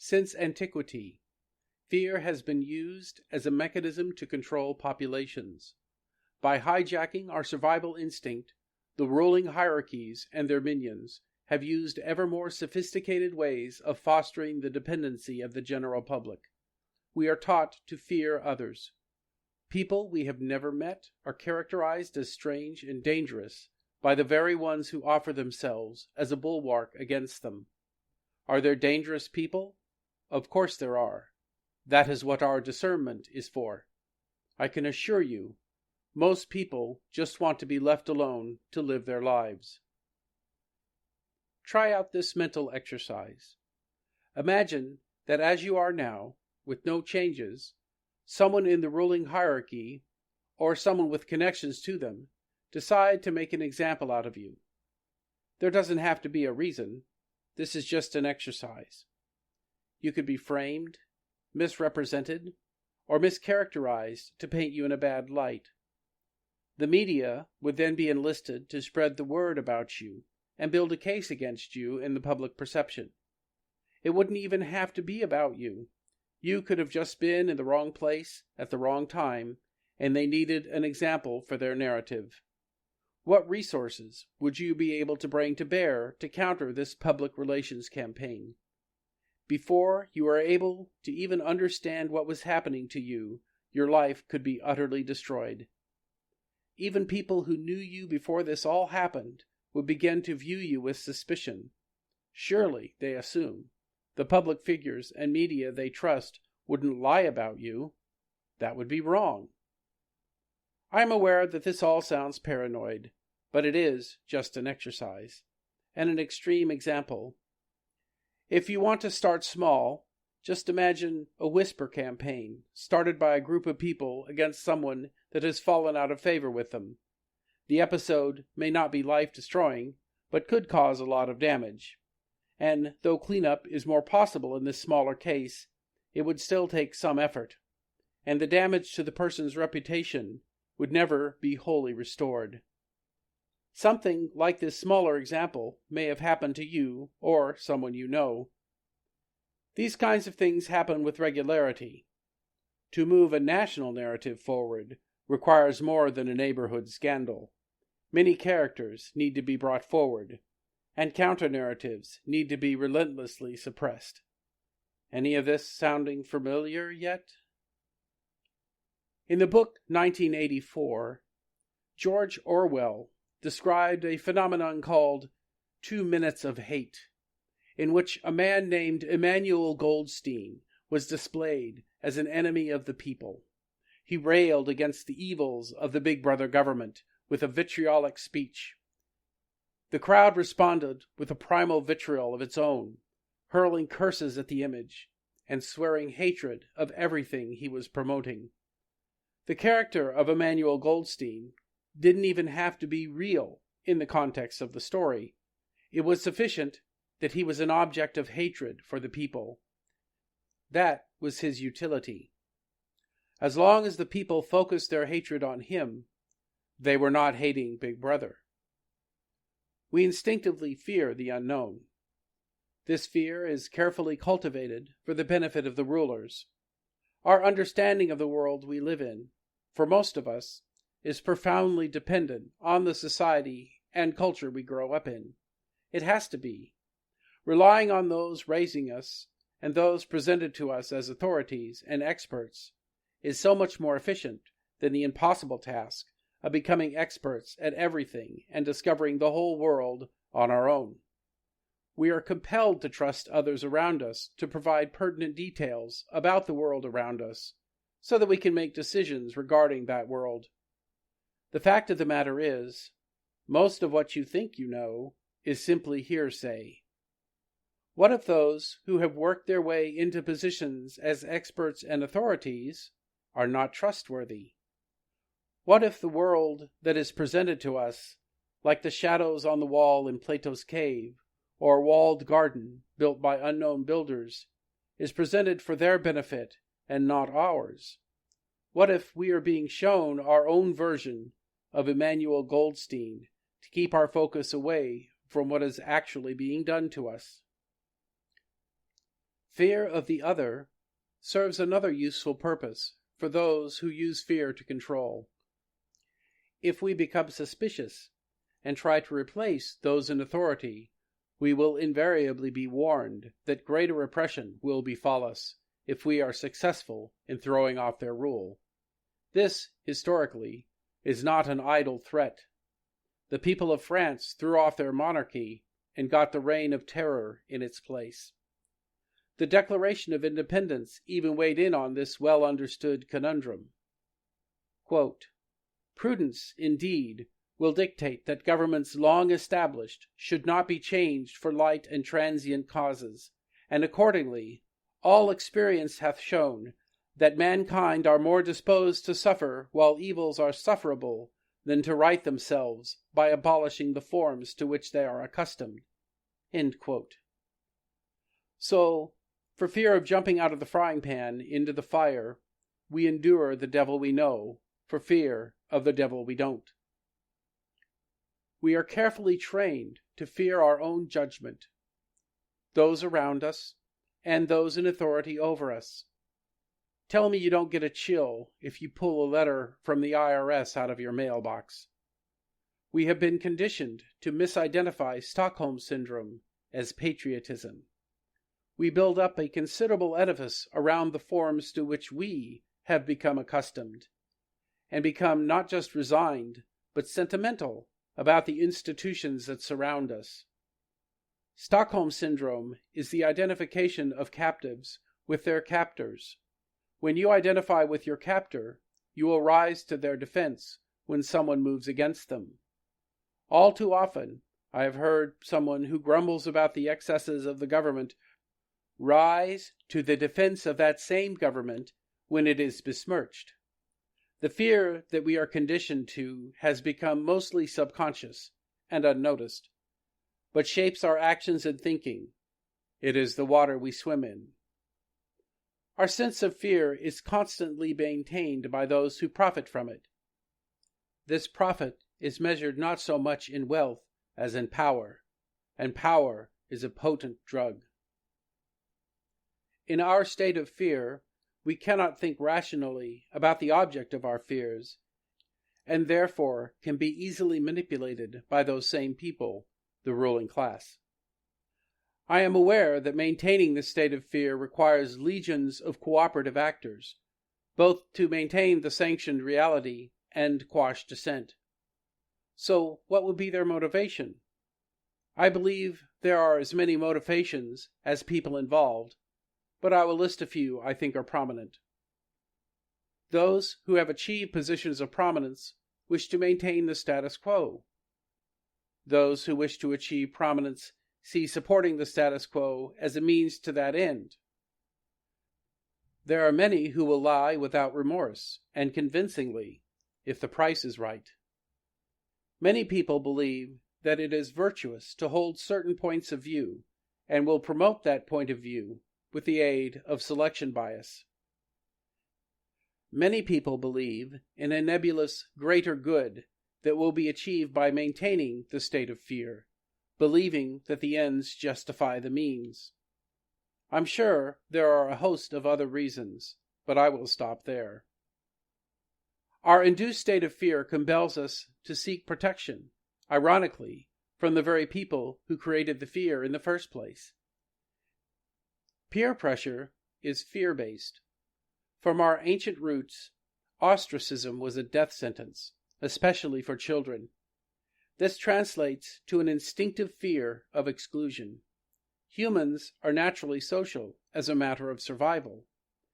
Since antiquity, fear has been used as a mechanism to control populations. By hijacking our survival instinct, the ruling hierarchies and their minions have used ever more sophisticated ways of fostering the dependency of the general public. We are taught to fear others. People we have never met are characterized as strange and dangerous by the very ones who offer themselves as a bulwark against them. Are there dangerous people? Of course there are. That is what our discernment is for. I can assure you, most people just want to be left alone to live their lives. Try out this mental exercise. Imagine that as you are now, with no changes, someone in the ruling hierarchy, or someone with connections to them, decide to make an example out of you. There doesn't have to be a reason. This is just an exercise. You could be framed, misrepresented, or mischaracterized to paint you in a bad light. The media would then be enlisted to spread the word about you and build a case against you in the public perception. It wouldn't even have to be about you. You could have just been in the wrong place at the wrong time, and they needed an example for their narrative. What resources would you be able to bring to bear to counter this public relations campaign? Before you are able to even understand what was happening to you, your life could be utterly destroyed. Even people who knew you before this all happened would begin to view you with suspicion. Surely, they assume, the public figures and media they trust wouldn't lie about you. That would be wrong. I am aware that this all sounds paranoid, but it is just an exercise, and an extreme example. If you want to start small, just imagine a whisper campaign started by a group of people against someone that has fallen out of favor with them. The episode may not be life-destroying, but could cause a lot of damage. And though cleanup is more possible in this smaller case, it would still take some effort, and the damage to the person's reputation would never be wholly restored. Something like this smaller example may have happened to you or someone you know. These kinds of things happen with regularity. To move a national narrative forward requires more than a neighborhood scandal. Many characters need to be brought forward, and counter-narratives need to be relentlessly suppressed. Any of this sounding familiar yet? In the book 1984, George Orwell described a phenomenon called 2 minutes of hate, in which a man named Emmanuel Goldstein was displayed as an enemy of the people. He railed against the evils of the Big Brother government with a vitriolic speech. The crowd responded with a primal vitriol of its own, hurling curses at the image and swearing hatred of everything he was promoting. The character of Emmanuel Goldstein didn't even have to be real in the context of the story. It was sufficient that he was an object of hatred for the people. That was his utility. As long as the people focused their hatred on him, they were not hating Big Brother. We instinctively fear the unknown. This fear is carefully cultivated for the benefit of the rulers. Our understanding of the world we live in, for most of us, is profoundly dependent on the society and culture we grow up in. It has to be. Relying on those raising us and those presented to us as authorities and experts is so much more efficient than the impossible task of becoming experts at everything and discovering the whole world on our own. We are compelled to trust others around us to provide pertinent details about the world around us so that we can make decisions regarding that world. The fact of the matter is, most of what you think you know is simply hearsay. What if those who have worked their way into positions as experts and authorities are not trustworthy? What if the world that is presented to us, like the shadows on the wall in Plato's cave, or a walled garden built by unknown builders, is presented for their benefit and not ours? What if we are being shown our own version of Emmanuel Goldstein to keep our focus away from what is actually being done to us? Fear of the other serves another useful purpose for those who use fear to control. If we become suspicious and try to replace those in authority, we will invariably be warned that greater oppression will befall us if we are successful in throwing off their rule. This, historically, is not an idle threat. The people of France threw off their monarchy and got the reign of terror in its place. The Declaration of Independence even weighed in on this well-understood conundrum. Quote, "Prudence, indeed, will dictate that governments long established should not be changed for light and transient causes, and accordingly all experience hath shown that mankind are more disposed to suffer while evils are sufferable than to right themselves by abolishing the forms to which they are accustomed." End quote. So, for fear of jumping out of the frying pan into the fire, we endure the devil we know, for fear of the devil we don't. We are carefully trained to fear our own judgment, those around us, and those in authority over us. Tell me you don't get a chill if you pull a letter from the IRS out of your mailbox. We have been conditioned to misidentify Stockholm Syndrome as patriotism. We build up a considerable edifice around the forms to which we have become accustomed, and become not just resigned, but sentimental about the institutions that surround us. Stockholm Syndrome is the identification of captives with their captors. When you identify with your captor, you will rise to their defense when someone moves against them. All too often, I have heard someone who grumbles about the excesses of the government rise to the defense of that same government when it is besmirched. The fear that we are conditioned to has become mostly subconscious and unnoticed, but shapes our actions and thinking. It is the water we swim in. Our sense of fear is constantly maintained by those who profit from it. This profit is measured not so much in wealth as in power, and power is a potent drug. In our state of fear, we cannot think rationally about the object of our fears, and therefore can be easily manipulated by those same people, the ruling class. I am aware that maintaining this state of fear requires legions of cooperative actors, both to maintain the sanctioned reality and quash dissent. So, what would be their motivation? I believe there are as many motivations as people involved, but I will list a few I think are prominent. Those who have achieved positions of prominence wish to maintain the status quo. Those who wish to achieve prominence see supporting the status quo as a means to that end. There are many who will lie without remorse, and convincingly, if the price is right. Many people believe that it is virtuous to hold certain points of view, and will promote that point of view with the aid of selection bias. Many people believe in a nebulous greater good that will be achieved by maintaining the state of fear, believing that the ends justify the means. I'm sure there are a host of other reasons, but I will stop there. Our induced state of fear compels us to seek protection, ironically, from the very people who created the fear in the first place. Peer pressure is fear-based. From our ancient roots, ostracism was a death sentence, especially for children. This translates to an instinctive fear of exclusion. Humans are naturally social as a matter of survival.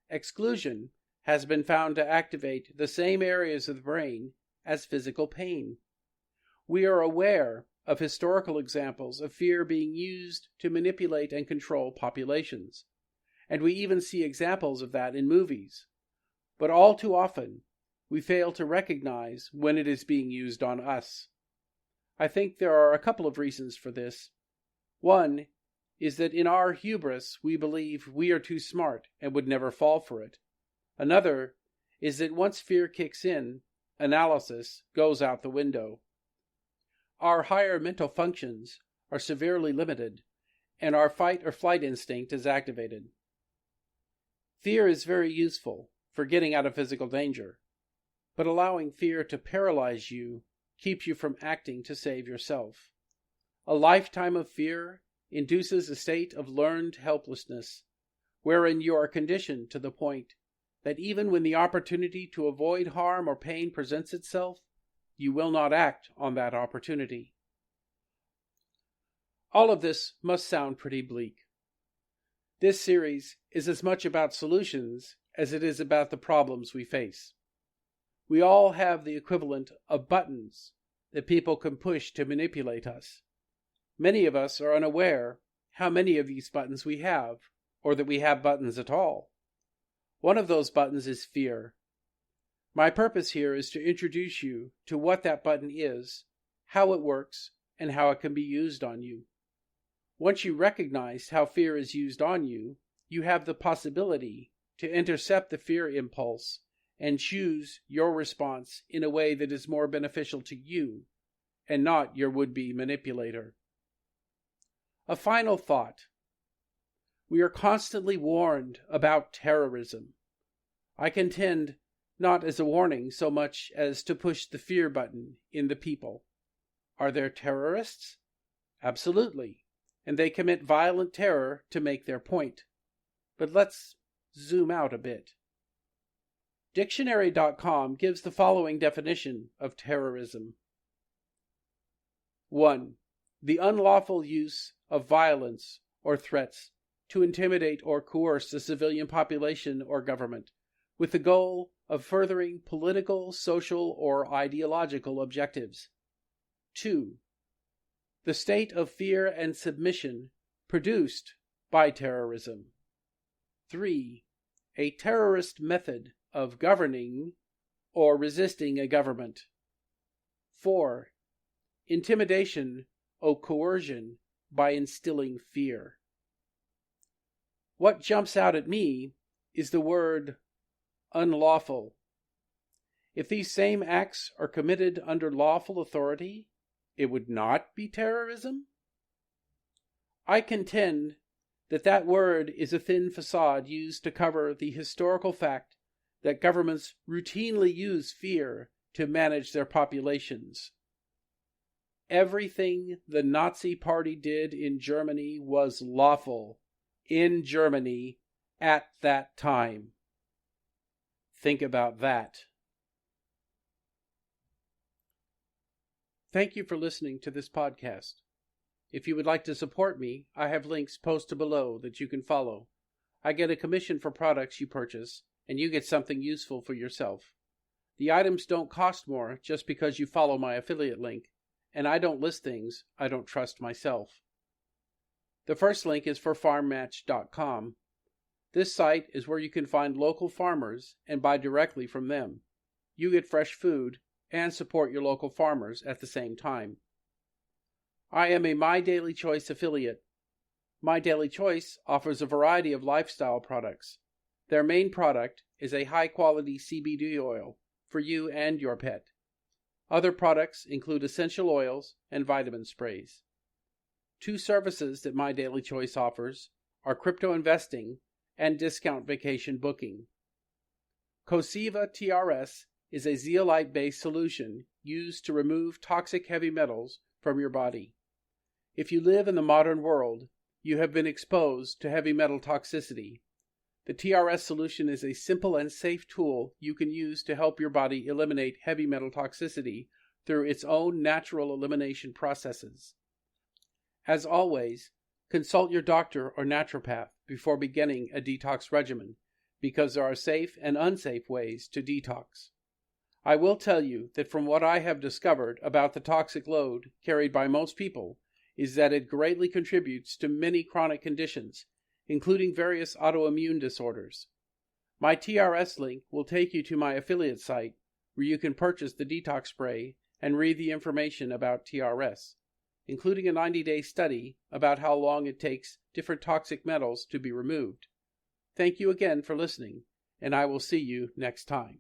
Exclusion has been found to activate the same areas of the brain as physical pain. We are aware of historical examples of fear being used to manipulate and control populations, and we even see examples of that in movies. But all too often, we fail to recognize when it is being used on us. I think there are a couple of reasons for this. One is that in our hubris we believe we are too smart and would never fall for it. Another is that once fear kicks in, analysis goes out the window. Our higher mental functions are severely limited, and our fight or flight instinct is activated. Fear is very useful for getting out of physical danger, but allowing fear to paralyze you keeps you from acting to save yourself. A lifetime of fear induces a state of learned helplessness, wherein you are conditioned to the point that even when the opportunity to avoid harm or pain presents itself, you will not act on that opportunity. All of this must sound pretty bleak. This series is as much about solutions as it is about the problems we face. We all have the equivalent of buttons that people can push to manipulate us. Many of us are unaware how many of these buttons we have, or that we have buttons at all. One of those buttons is fear. My purpose here is to introduce you to what that button is, how it works, and how it can be used on you. Once you recognize how fear is used on you, you have the possibility to intercept the fear impulse and choose your response in a way that is more beneficial to you and not your would-be manipulator. A final thought. We are constantly warned about terrorism. I contend not as a warning so much as to push the fear button in the people. Are there terrorists? Absolutely. And they commit violent terror to make their point. But let's zoom out a bit. Dictionary.com gives the following definition of terrorism. 1. The unlawful use of violence or threats to intimidate or coerce the civilian population or government with the goal of furthering political, social, or ideological objectives. 2. The state of fear and submission produced by terrorism. 3. A terrorist method of governing or resisting a government. 4. Intimidation or coercion by instilling fear. What jumps out at me is the word unlawful. If these same acts are committed under lawful authority, it would not be terrorism? I contend that that word is a thin facade used to cover the historical fact that governments routinely use fear to manage their populations. Everything the Nazi Party did in Germany was lawful in Germany at that time. Think about that. Thank you for listening to this podcast. If you would like to support me, I have links posted below that you can follow. I get a commission for products you purchase, and you get something useful for yourself. The items don't cost more just because you follow my affiliate link, and I don't list things I don't trust myself. The first link is for farmmatch.com. This site is where you can find local farmers and buy directly from them. You get fresh food and support your local farmers at the same time. I am a My Daily Choice affiliate. My Daily Choice offers a variety of lifestyle products. Their main product is a high-quality CBD oil for you and your pet. Other products include essential oils and vitamin sprays. 2 services that My Daily Choice offers are crypto investing and discount vacation booking. Cosiva TRS is a zeolite-based solution used to remove toxic heavy metals from your body. If you live in the modern world, you have been exposed to heavy metal toxicity. The TRS solution is a simple and safe tool you can use to help your body eliminate heavy metal toxicity through its own natural elimination processes. As always, consult your doctor or naturopath before beginning a detox regimen, because there are safe and unsafe ways to detox. I will tell you that from what I have discovered about the toxic load carried by most people is that it greatly contributes to many chronic conditions, including various autoimmune disorders. My TRS link will take you to my affiliate site where you can purchase the detox spray and read the information about TRS, including a 90-day study about how long it takes different toxic metals to be removed. Thank you again for listening, and I will see you next time.